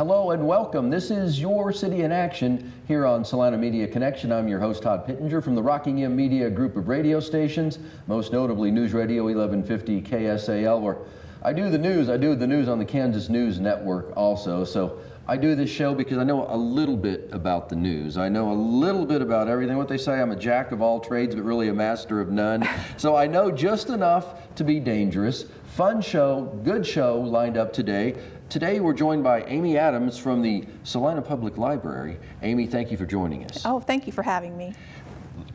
Hello and welcome. This is Your City in Action here on Salina Media Connection. I'm your host, Todd Pittenger, from the Rockingham Media group of radio stations, most notably News Radio 1150 KSAL, where I do the news on the Kansas News Network also. So I do this show because I know a little bit about the news. I know a little bit about everything. What they say, I'm a jack of all trades, but really a master of none. So I know just enough to be dangerous. Fun show, good show lined up today. Today we're joined by Amy Adams from the Salina Public Library. Amy, thank you for joining us. Oh, thank you for having me.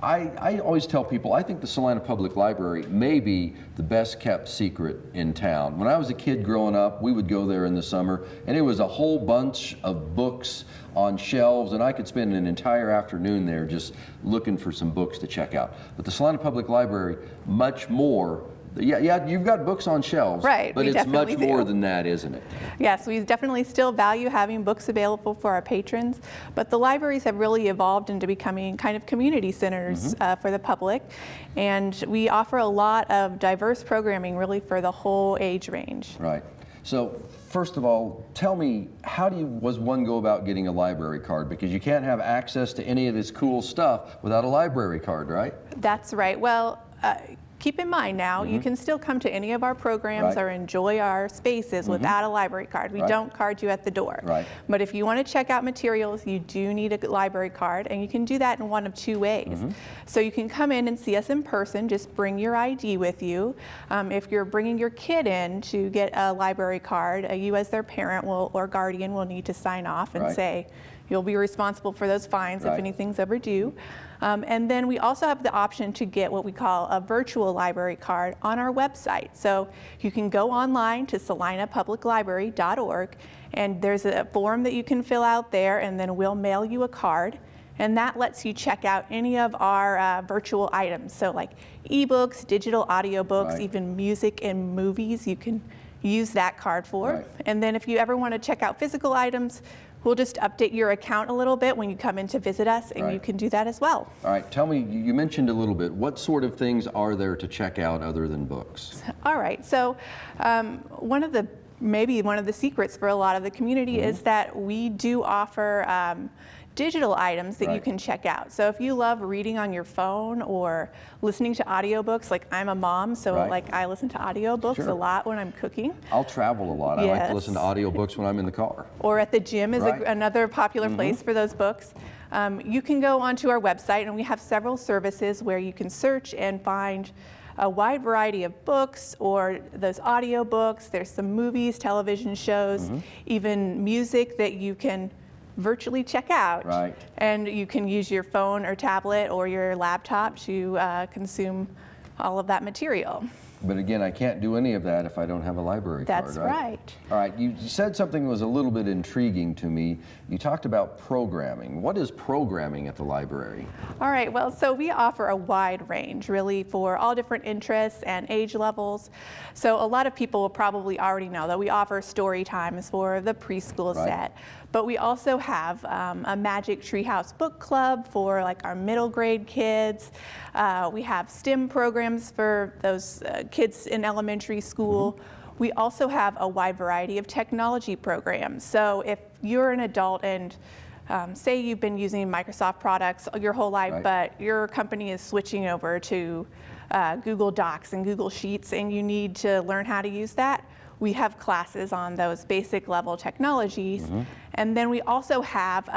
I always tell people I think the Salina Public Library may be the best kept secret in town. When I was a kid growing up, we would go there in the summer, and it was a whole bunch of books on shelves, and I could spend an entire afternoon there just looking for some books to check out. But the Salina Public Library, much more. Yeah, you've got books on shelves, right? But it's much more than that, isn't it? Yes, we definitely still value having books available for our patrons, but the libraries have really evolved into becoming kind of community centers for the public, and we offer a lot of diverse programming really for the whole age range. Right. So first of all, tell me, how does one go about getting a library card? Because you can't have access to any of this cool stuff without a library card, right? That's right. Well, keep in mind now, you can still come to any of our programs or enjoy our spaces without a library card. We don't card you at the door. Right. But if you want to check out materials, you do need a library card, and you can do that in one of two ways. So you can come in and see us in person, just bring your ID with you. If you're bringing your kid in to get a library card, you as their parent or guardian will need to sign off and say, you'll be responsible for those fines if anything's overdue. And then we also have the option to get what we call a virtual library card on our website. So you can go online to salinapubliclibrary.org, and there's a form that you can fill out there, and then we'll mail you a card. And that lets you check out any of our virtual items. So like ebooks, digital audiobooks, even music and movies, you can use that card for. And then if you ever want to check out physical items, we'll just update your account a little bit when you come in to visit us, and you can do that as well. All right, tell me, you mentioned a little bit, what sort of things are there to check out other than books? All right, so maybe one of the secrets for a lot of the community is that we do offer digital items that you can check out. So if you love reading on your phone or listening to audiobooks, like I'm a mom, so like I listen to audiobooks a lot when I'm cooking. I'll travel a lot. I like to listen to audiobooks when I'm in the car. Or at the gym is another popular place for those books. You can go onto our website, and we have several services where you can search and find a wide variety of books or those audiobooks. There's some movies, television shows, even music that you can virtually check out. And you can use your phone or tablet or your laptop to consume all of that material. But again, I can't do any of that if I don't have a library card, That's right. All right, you said something that was a little bit intriguing to me. You talked about programming. What is programming at the library? All right, well, so we offer a wide range, really, for all different interests and age levels. So a lot of people will probably already know that we offer story times for the preschool set. But we also have a Magic Treehouse book club for like our middle grade kids. We have STEM programs for those kids in elementary school. We also have a wide variety of technology programs. So if you're an adult and say you've been using Microsoft products your whole life, but your company is switching over to Google Docs and Google Sheets, and you need to learn how to use that, we have classes on those basic level technologies. And then we also have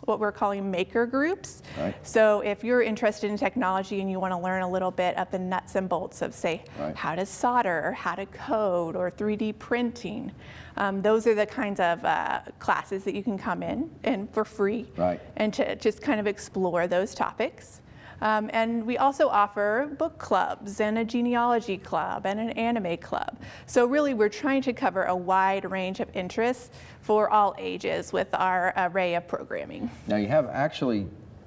what we're calling maker groups. So if you're interested in technology and you want to learn a little bit of the nuts and bolts of, say, how to solder or how to code or 3D printing, those are the kinds of classes that you can come in and for free and to just kind of explore those topics. And we also offer book clubs and a genealogy club and an anime club. So really we're trying to cover a wide range of interests for all ages with our array of programming. Now you have actually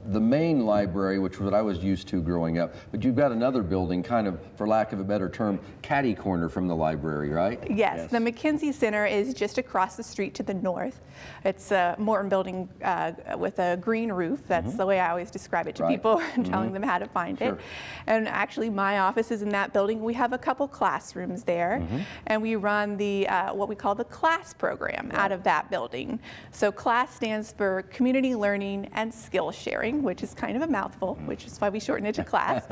the main library, which was what I was used to growing up, but you've got another building, kind of, for lack of a better term, catty corner from the library, right? Yes, the McKenzie Center is just across the street to the north. It's a Morton building with a green roof. That's the way I always describe it to people, telling them how to find it. And actually, my office is in that building. We have a couple classrooms there, and we run the what we call the CLASS program out of that building. So CLASS stands for Community Learning and Skill Sharing, which is kind of a mouthful, which is why we shorten it to CLASS.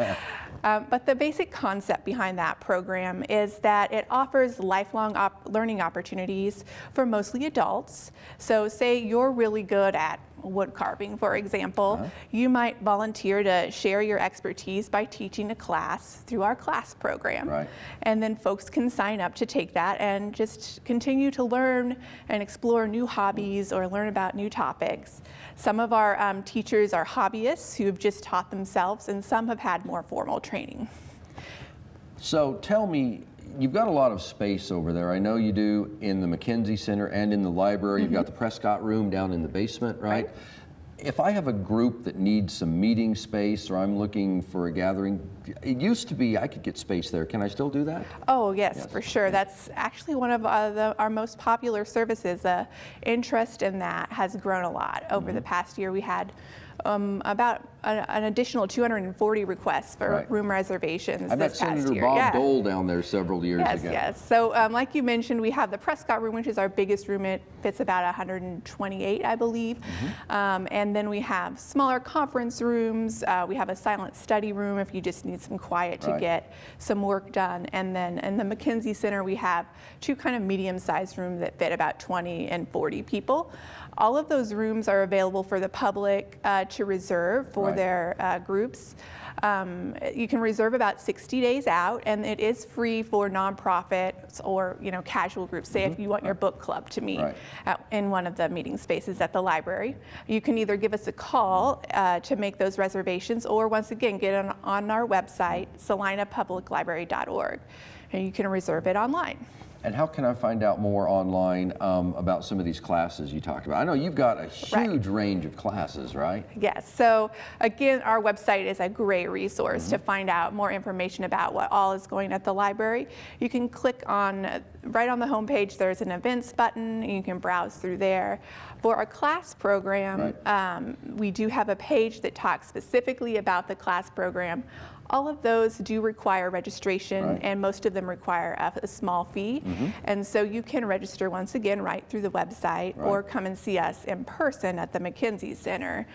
But the basic concept behind that program is that it offers lifelong learning opportunities for mostly adults. So say you're really good at wood carving, for example, you might volunteer to share your expertise by teaching a class through our CLASS program. And then folks can sign up to take that and just continue to learn and explore new hobbies or learn about new topics. Some of our teachers are hobbyists who have just taught themselves, and some have had more formal training. So tell me, you've got a lot of space over there. I know you do in the McKenzie Center and in the library. You've got the Prescott Room down in the basement, right? If I have a group that needs some meeting space, or I'm looking for a gathering, it used to be I could get space there. Can I still do that? Oh, yes, for sure. That's actually one of our most popular services. Interest in that has grown a lot. Over the past year, we had about an additional 240 requests for room reservations I met this past Senator year. Bob Dole down there several years ago. Yes. So like you mentioned, we have the Prescott Room, which is our biggest room. It fits about 128, I believe. And then we have smaller conference rooms. We have a silent study room if you just need some quiet to get some work done. And then in the McKenzie Center, we have two kind of medium-sized rooms that fit about 20 and 40 people. All of those rooms are available for the public to reserve for their groups. You can reserve about 60 days out, and it is free for nonprofits or casual groups. Say if you want your book club to meet in one of the meeting spaces at the library, you can either give us a call to make those reservations, or once again get on our website, salinapubliclibrary.org, and you can reserve it online. And how can I find out more online about some of these classes you talked about? I know you've got a huge range of classes, right? Yes. So again, our website is a great resource to find out more information about what all is going at the library. You can click on, right on the homepage, there's an events button, and you can browse through there. For our CLASS program, we do have a page that talks specifically about the CLASS program. All of those do require registration, and most of them require a small fee. And so you can register once again right through the website, or come and see us in person at the McKenzie Center.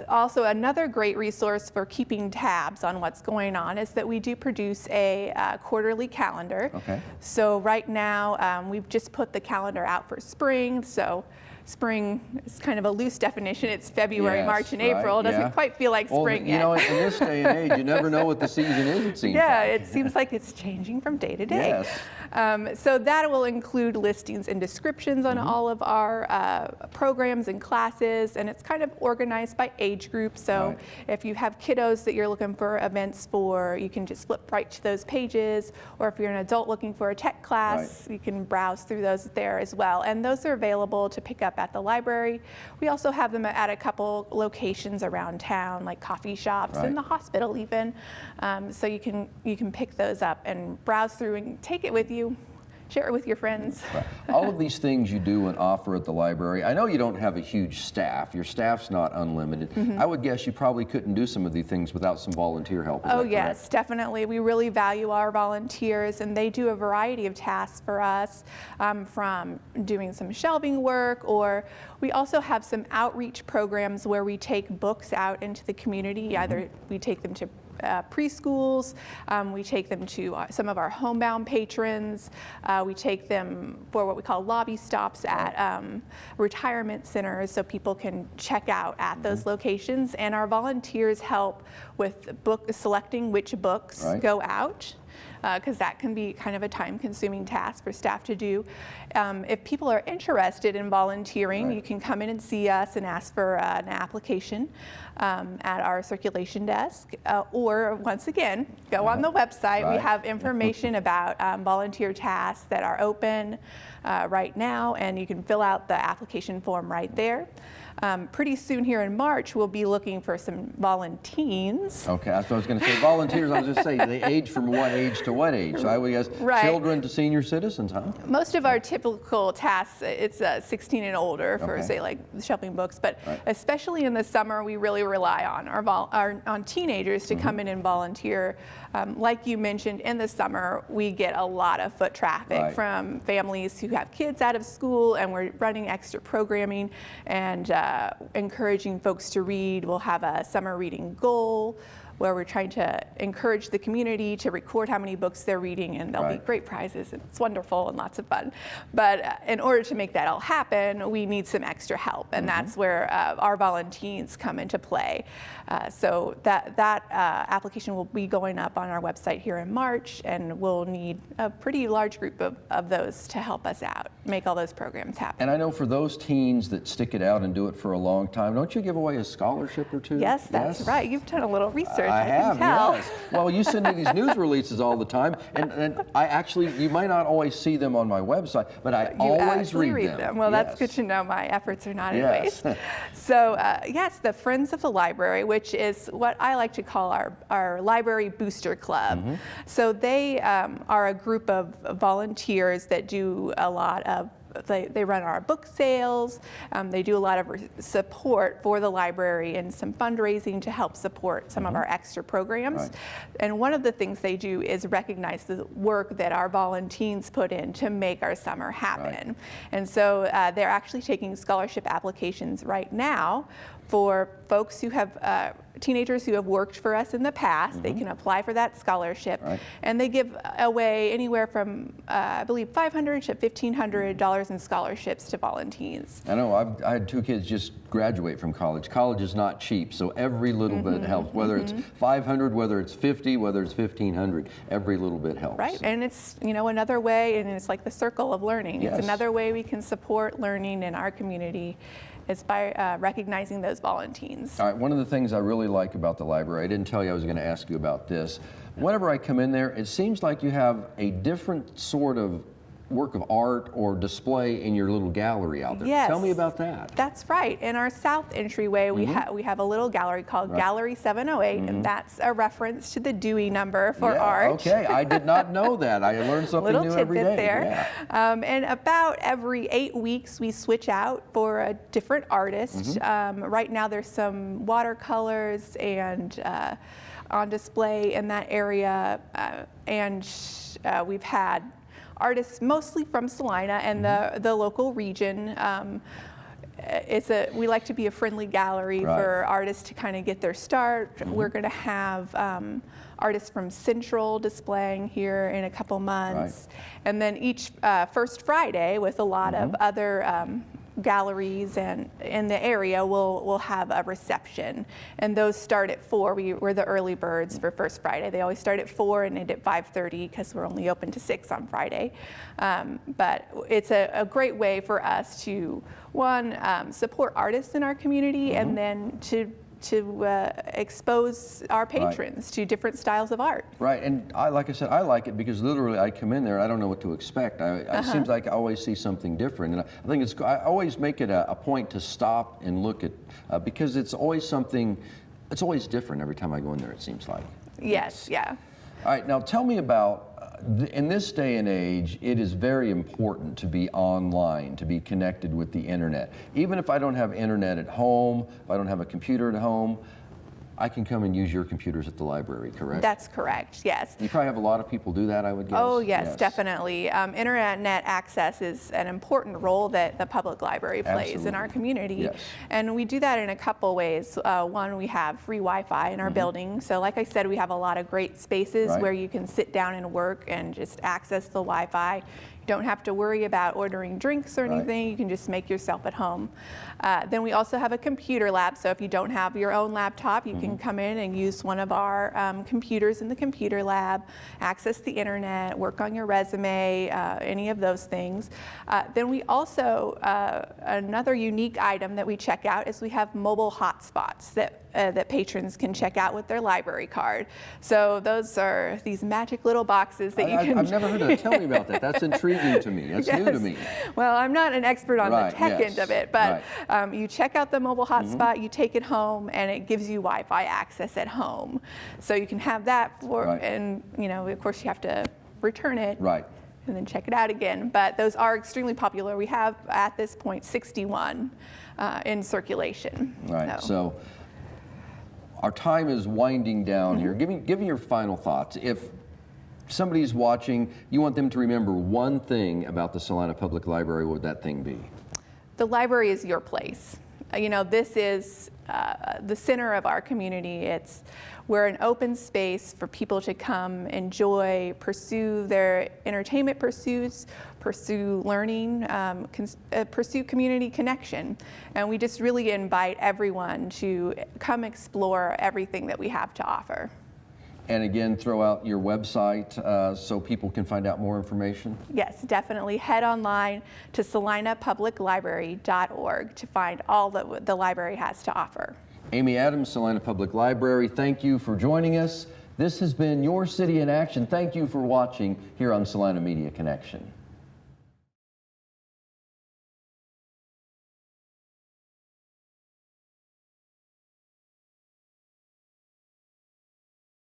Also, another great resource for keeping tabs on what's going on is that we do produce a quarterly calendar. So right now, we've just put the calendar out for spring. So spring is kind of a loose definition. It's February, March, and April. It doesn't quite feel like spring yet. In this day and age, you never know what the season is, it seems like. It seems like it's changing from day to day. So that will include listings and descriptions on all of our programs and classes, and it's kind of organized by age group. So if you have kiddos that you're looking for events for, you can just flip right to those pages, or if you're an adult looking for a tech class, you can browse through those there as well. And those are available to pick up at the library. We also have them at a couple locations around town, like coffee shops and the hospital even. So you can pick those up and browse through and take it with you. Share it with your friends. All of these things you do and offer at the library, I know you don't have a huge staff. Your staff's not unlimited. I would guess you probably couldn't do some of these things without some volunteer help. Oh yes, definitely. We really value our volunteers, and they do a variety of tasks for us, from doing some shelving work, or we also have some outreach programs where we take books out into the community. Either we take them to preschools, we take them to some of our homebound patrons, we take them for what we call lobby stops at retirement centers, so people can check out at those locations, and our volunteers help with selecting which books go out. Because that can be kind of a time-consuming task for staff to do. If people are interested in volunteering, you can come in and see us and ask for an application at our circulation desk, or once again, go on the website. We have information about volunteer tasks that are open. right now, and you can fill out the application form right there. Pretty soon here in March, we'll be looking for some volunteers. Okay, that's what I was going to say. Volunteers, I was just saying, they age from what age to what age? So I would guess children to senior citizens, huh? Most of our typical tasks, it's 16 and older for, say, like shelving books, but especially in the summer, we really rely on on teenagers to come in and volunteer. Like you mentioned, in the summer, we get a lot of foot traffic from families who have kids out of school, and we're running extra programming and encouraging folks to read. We'll have a summer reading goal where we're trying to encourage the community to record how many books they're reading, and there'll be great prizes, and it's wonderful and lots of fun. But in order to make that all happen, we need some extra help, and that's where our volunteers come into play. So that application will be going up on our website here in March, and we'll need a pretty large group of those to help us out, make all those programs happen. And I know for those teens that stick it out and do it for a long time, don't you give away a scholarship or two? Yes, that's right. You've done a little research. I have, can tell. yes. Well, you send me these news releases all the time, and I actually, you might not always see them on my website, but I always read them. Well, that's good to know. My efforts are not in waste. So, yes, the Friends of the Library, which is what I like to call our Library Booster Club. So they are a group of volunteers that do a lot of they run our book sales. They do a lot of support for the library and some fundraising to help support some of our extra programs. And one of the things they do is recognize the work that our volunteers put in to make our summer happen. And so they're actually taking scholarship applications right now for folks who have teenagers who have worked for us in the past. They can apply for that scholarship, and they give away anywhere from I believe $500 to $1,500 in scholarships to volunteers. I know. I had two kids just graduate from college. College is not cheap, so every little bit helps. Whether it's $500, whether it's $50, whether it's $1,500, every little bit helps. Right, and it's another way, and it's like the circle of learning. It's another way we can support learning in our community. Is by recognizing those volunteers. All right, one of the things I really like about the library, I didn't tell you I was going to ask you about this. Whenever I come in there, it seems like you have a different sort of work of art or display in your little gallery out there. Yes. Tell me about that. That's right. In our south entryway, we have a little gallery called Gallery 708, and that's a reference to the Dewey number for art. Okay, I did not know that. I learned something new every day. There. And about every 8 weeks, we switch out for a different artist. Right now, there's some watercolors and on display in that area, and we've had artists mostly from Salina and the local region. We like to be a friendly gallery for artists to kind of get their start. We're going to have artists from Central displaying here in a couple months. And then each first Friday, with a lot of other galleries and in the area, we'll have a reception, and those start at 4. We're the early birds for First Friday. They always start at 4 and end at 5:30 because we're only open to 6 on Friday. But it's a great way for us to support artists in our community, and then to expose our patrons to different styles of art. Right, and like I said, I like it because literally I come in there and I don't know what to expect. It seems like I always see something different, and I think I always make it a point to stop and look at, because it's always something, it's always different every time I go in there, it seems like. Yes, yeah. All right, now tell me about, in this day and age, it is very important to be online, to be connected with the internet. Even if I don't have internet at home, if I don't have a computer at home, I can come and use your computers at the library, correct? That's correct, yes. You probably have a lot of people do that, I would guess. Oh, yes. Definitely. Internet access is an important role that the public library plays in our community. Yes. And we do that in a couple ways. One, we have free Wi-Fi in our building. So like I said, we have a lot of great spaces where you can sit down and work and just access the Wi-Fi. You don't have to worry about ordering drinks or anything. You can just make yourself at home. Then we also have a computer lab. So if you don't have your own laptop, you can come in and use one of our computers in the computer lab, access the internet, work on your resume, any of those things. Then we also, another unique item that we check out is we have mobile hotspots that patrons can check out with their library card. So those are these magic little boxes that you can... I've never heard of it. Tell me about that. That's intriguing. intriguing to me. That's new to me. Well, I'm not an expert on the tech end of it, but right. you check out the mobile hotspot, you take it home, and it gives you Wi-Fi access at home. So you can have that for, and of course you have to return it. Right. And then check it out again. But those are extremely popular. We have, at this point, 61 in circulation. Right. So our time is winding down here. Give me your final thoughts. If somebody's watching, you want them to remember one thing about the Salina Public Library, what would that thing be? The library is your place. This is the center of our community. We're an open space for people to come, enjoy, pursue their entertainment pursuits, pursue learning, pursue community connection. And we just really invite everyone to come explore everything that we have to offer. And again, throw out your website so people can find out more information? Yes, definitely. Head online to salinapubliclibrary.org to find all that the library has to offer. Amy Adams, Salina Public Library, thank you for joining us. This has been Your City in Action. Thank you for watching here on Salina Media Connection.